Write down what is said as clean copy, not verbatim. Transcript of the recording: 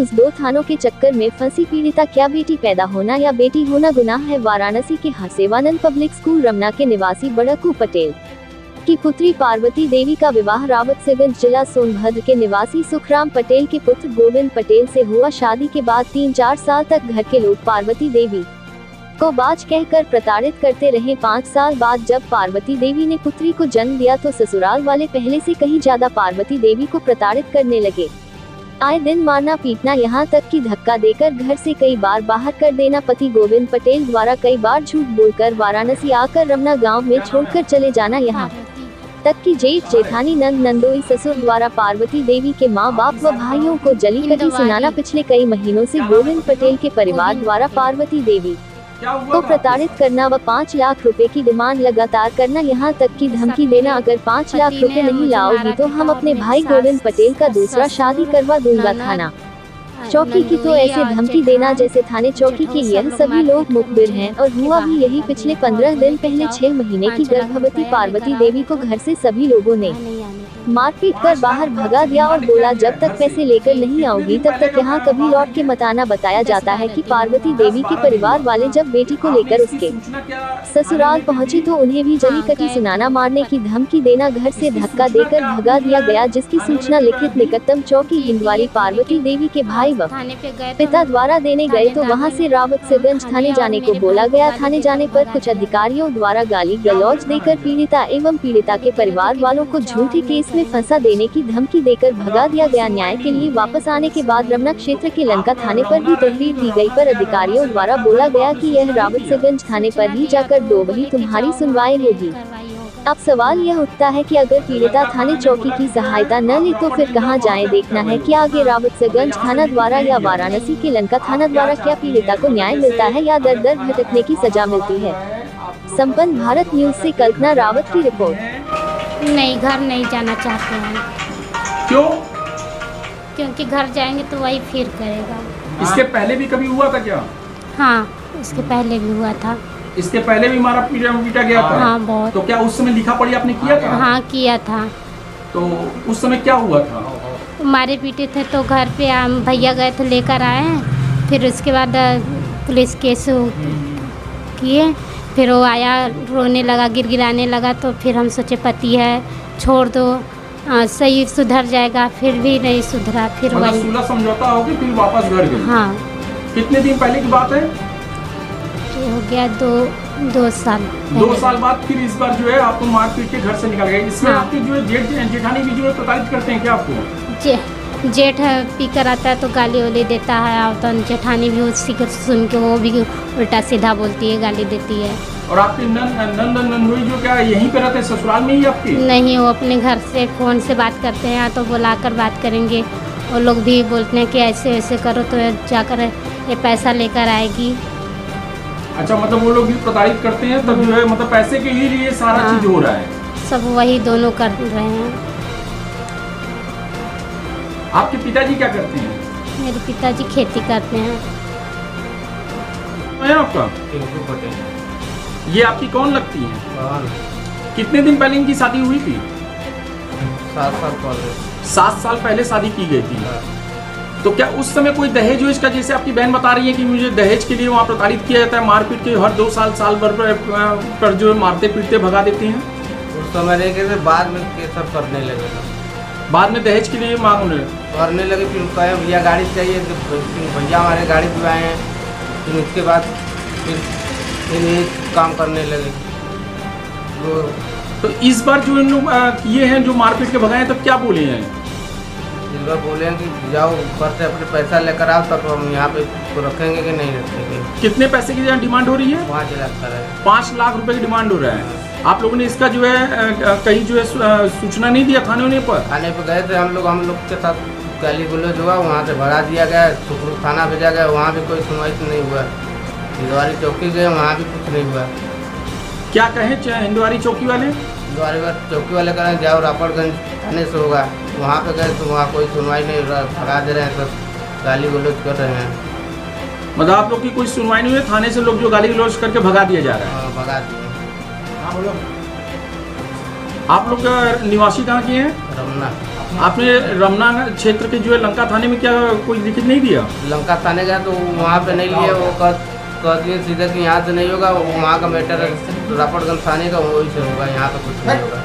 News. 2 थानों के चक्कर में फंसी पीड़िता, क्या बेटी पैदा होना या बेटी होना गुनाह है? वाराणसी के हरसेवानंद पब्लिक स्कूल रमना के निवासी बड़कू पटेल की पुत्री पार्वती देवी का विवाह रावतसरगंज जिला सोनभद्र के निवासी सुखराम पटेल के पुत्र गोविंद पटेल से हुआ। शादी के बाद 3-4 साल तक घर के लोग पार्वती देवी को बाज कहकर प्रताड़ित करते रहे। 5 साल बाद जब पार्वती देवी ने पुत्री को जन्म दिया तो ससुराल वाले पहले से कहीं ज्यादा पार्वती देवी को प्रताड़ित करने लगे। आए दिन मारना पीटना, यहाँ तक कि धक्का देकर घर से कई बार बाहर कर देना। पति गोविंद पटेल द्वारा कई बार झूठ बोलकर वाराणसी आकर रमना गांव में छोड़कर चले जाना, यहाँ तक कि जेठ जेठानी नंद नंदोई ससुर द्वारा पार्वती देवी के मां बाप व भाइयों को जली कटी सुनाना। पिछले कई महीनों से गोविंद पटेल के परिवार द्वारा पार्वती देवी को प्रताड़ित करना व 5 लाख रुपए की डिमांड लगातार करना, यहाँ तक कि धमकी देना, अगर 5 लाख रुपए नहीं लाओगी तो हम अपने भाई गोविंद पटेल का दूसरा शादी करवा दूंगा। थाना चौकी की तो ऐसे धमकी देना जैसे थाने चौकी के यह सभी लोग मुखबिर हैं। और हुआ भी यही। पिछले 15 दिन पहले 6 महीने की गर्भवती पार्वती देवी को घर से सभी लोगों ने मारपीट कर बाहर भगा दिया और बोला जब तक पैसे लेकर नहीं आओगी तब तक यहाँ कभी लौट के मत आना। बताया जाता है कि पार्वती देवी के परिवार वाले जब बेटी को लेकर उसके ससुराल पहुंचे तो उन्हें भी जली कटी सुनाना, मारने की धमकी देना, घर से धक्का देकर भगा दिया गया, जिसकी सूचना लिखित निकटतम चौकी हिंदवारी पार्वती देवी के भाई व पिता द्वारा देने गए तो वहां से रावतसरगंज थाने जाने को बोला गया। थाने जाने पर कुछ अधिकारियों द्वारा गाली गलौज देकर पीड़िता एवं पीड़िता के परिवार वालों को झूठे केस में फंसा देने की धमकी देकर भगा दिया गया। न्याय के लिए वापस आने के बाद रमना क्षेत्र के लंका थाने पर भी तहरीर दी गई, पर अधिकारियों द्वारा बोला गया कि यह रावतसरगंज थाने पर ही जाकर दो वही तुम्हारी सुनवाई होगी। अब सवाल यह उठता है कि अगर पीड़िता थाने चौकी की सहायता न ले तो फिर कहां जाएं? देखना है कि आगे रावतसरगंज थाना द्वारा या वाराणसी के लंका थाना द्वारा क्या पीड़िता को न्याय मिलता है या दर दर भटकने की सजा मिलती है। संपन्न भारत न्यूज से कल्पना रावत की रिपोर्ट। नहीं, घर नहीं जाना चाहते हैं। क्यों? क्योंकि घर जाएंगे तो वही फिर करेगा। इसके पहले भी कभी हुआ था क्या? हाँ, इसके पहले भी हुआ था। इसके पहले भी मारा पीटा गया था? हाँ, बहुत। तो क्या उस समय लिखा पढ़ी आपने किया था? हाँ, किया था। तो उस समय क्या हुआ था? मारे पीटे थे तो घर पे भैया गए तो लेकर आए, फिर उसके बाद पुलिस केस किए, फिर वो आया रोने लगा, गिड़गिड़ाने लगा, तो फिर हम सोचे पति है छोड़ दो, सही सुधर जाएगा, फिर भी नहीं सुधरा। फिर वही सुलह समझौता हो गया, फिर वापस घर गए। हाँ। कितने दिन पहले की बात है? तो हो गया 2 साल। 2 साल बाद फिर इस बार जो है आपको मार पीट के घर से निकल गए। इसमें हाँ। आपके जो है जेठ जेठानी भी जो है प्रताड़ित करते हैं क्या आपको? जेठ पी कर आता है तो गाली वाली देता है, और तो जेठानी भी उसी को सुन के वो भी उल्टा सीधा बोलती है, गाली देती है। और आपके नंद नंदोई जो क्या यहीं पे रहते हैं, ससुराल में ही आपके? नहीं, वो अपने घर से फ़ोन से बात करते हैं, तो बुलाकर बात करेंगे। वो लोग भी बोलते हैं कि ऐसे ऐसे करो तो जाकर ये पैसा लेकर आएगी। अच्छा, मतलब वो लोग भी प्रताड़ित करते हैं, तब जो है मतलब पैसे के लिए सारा चीज हो रहा है। सब वही दोनों कर रहे हैं। आपके पिताजी क्या करते हैं? मेरे पिताजी खेती करते हैं। है आपका? ये आपकी कौन लगती है? कितने दिन पहले इनकी शादी हुई थी? 7 साल पहले। 7 साल पहले शादी की गई थी। तो क्या उस समय कोई दहेज वहेज का, जैसे आपकी बहन बता रही है कि मुझे दहेज के लिए वहाँ प्रताड़ित किया जाता है, मारपीट के हर 2 साल भर पर जो मारते पीटते भगा देते हैं? उस समय रह के बाद में ये सब करने लगे ना। बाद में दहेज के लिए मांगने करने लगे, फिर कहे भैया गाड़ी चाहिए, तो भैया हमारे गाड़ी दिलवाए हैं। फिर उसके बाद फिर ये काम करने लगे। तो इस बार जो इन लोग किए हैं, जो मारपीट के भगाए, तब क्या बोले हैं? इस बार बोले हैं कि जाओ घर से अपने पैसा लेकर आओ, तब हम यहाँ पे तो रखेंगे कि नहीं रखेंगे। कितने पैसे की डिमांड हो रही है? 5 लाख का है। 5 लाख रुपए की डिमांड हो रहा है। आप लोगों ने इसका जो है कहीं जो है सूचना नहीं दिया थाने पर? थाने पे गए थे हम लोग के साथ गाली गलौज हुआ, वहाँ से भगा दिया गया, सुखरू थाना भेजा गया, वहाँ भी कोई सुनवाई नहीं हुआ। हिंदवारी चौकी गए, वहाँ भी कुछ नहीं हुआ। क्या कहें हिंदवारी चौकी वाले? हिंदवारी चौकी वाले कह रहे हैं जाओ रापड़गंज थाने से होगा। वहाँ पे गए तो वहाँ कोई सुनवाई नहीं, भगा दे रहे हैं, सब गाली गलौज कर रहे हैं। मतलब आप लोग की कोई सुनवाई नहीं हुई, थाने से लोग जो गाली गलौज करके भगा दिया जा रहा है? भगा दिए। आप लोग निवासी कहाँ के हैं? रमना। आपने रमना क्षेत्र के जो है लंका थाने में क्या कोई लिखित नहीं दिया? लंका थाने गया तो वहाँ पे नहीं लिए, वो कह दिए सीधे कि यहाँ से नहीं होगा, वो वहाँ का मैटर रापड़गंज थाने का वही से होगा, यहाँ पे कुछ नहीं होगा।